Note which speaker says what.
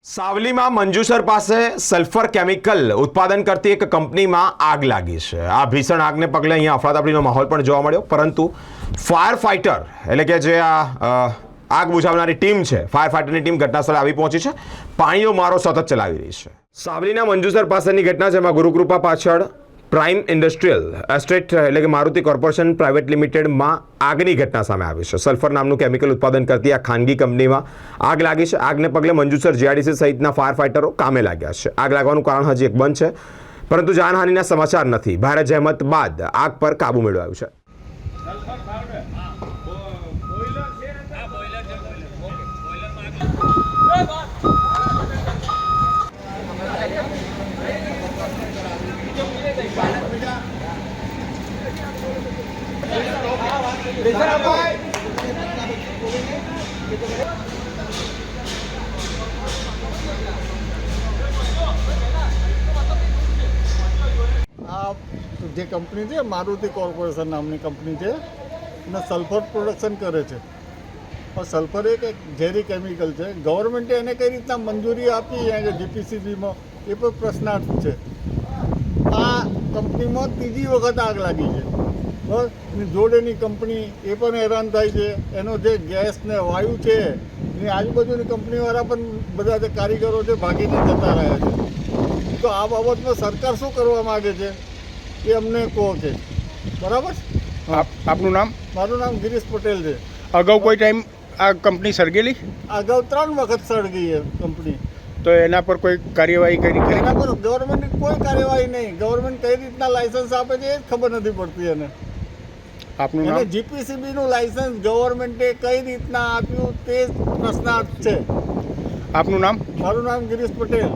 Speaker 1: સાવલીમાં મંજુસર પાસે sulphur chemical ઉત્પાદન કરતી એક કંપનીમાં આગ લાગી છે। આ ભીષણ આગને પગલે અહીંયા અફરાતફરીનો માહોલ પણ જોવા મળ્યો, પરંતુ ફાયર ફાઇટર એટલે કે જે આગ બુઝાવનારી ટીમ છે, ફાયર ફાઇટરની ટીમ ઘટનાસ્થળે આવી પહોંચી છે। પાણીનો મારો સતત ચલાવી રહી છે। સાવલીના મંજુસર પાસેની ઘટના, જેમાં ગુરુકૃપા પાછળ પ્રાઇમ ઇન્ડસ્ટ્રીયલ એસ્ટેટ એટલે કે મારુતિ કોર્પોરેશન પ્રાઇવેટ લિમિટેડમાં આગની ઘટના સામે આવી છે। સલ્ફર નામનું કેમિકલ ઉત્પાદન કરતી આ ખાનગી કંપનીમાં આગ લાગી છે। આગને પગલે મંજુસર જીઆઈડીસી સહિતના ફાયર ફાઇટરો કામે લાગ્યા છે। આગ લાગવાનું કારણ હજી એક બંધ છે, પરંતુ જાનહાનિના સમાચાર નથી। ભારે જહેમત બાદ આગ પર કાબુ મેળવાયું છે।
Speaker 2: આ જે કંપની છે મારુતિ કોર્પોરેશન નામની કંપની છે અને સલ્ફર પ્રોડક્શન કરે છે। પણ સલ્ફર એક ઝેરી કેમિકલ છે। ગવર્મેન્ટે એને કઈ રીતના મંજૂરી આપી જીપીસીબીમાં એ પણ પ્રશ્નાર્થ છે। આ કંપનીમાં ત્રીજી વખત આગ લાગી છે, બસ એની જોડેની કંપની એ પણ હેરાન થાય છે। એનો જે ગેસ ને વાયુ છે એની આજુબાજુની કંપનીવાળા પણ બધા જે કારીગરો છે ભાગીને જતા રહ્યા છે। તો આ બાબતમાં સરકાર શું કરવા માગે છે એ અમને કહો કે બરાબર।
Speaker 3: આપનું નામ?
Speaker 2: મારું નામ ગિરીશ પટેલ છે।
Speaker 3: અગાઉ કોઈ ટાઈમ આ કંપની સળગેલી?
Speaker 2: અગાઉ 3 વખત સળગી છે કંપની।
Speaker 3: તો એના પર કોઈ કાર્યવાહી કરી?
Speaker 2: એના પર ગવર્મેન્ટની કોઈ કાર્યવાહી નહીં। ગવર્મેન્ટ કઈ રીતના લાયસન્સ આપે છે એ જ ખબર નથી પડતી એને।
Speaker 3: આપનું
Speaker 2: અને
Speaker 3: નામ?
Speaker 2: જીપીસીબીનું લાયસન્સ ગવર્મેન્ટે કઈ રીતના આપ્યું તે જ પ્રશ્નાર્થ છે।
Speaker 3: આપનું નામ?
Speaker 2: મારું નામ ગિરીશ પટેલ।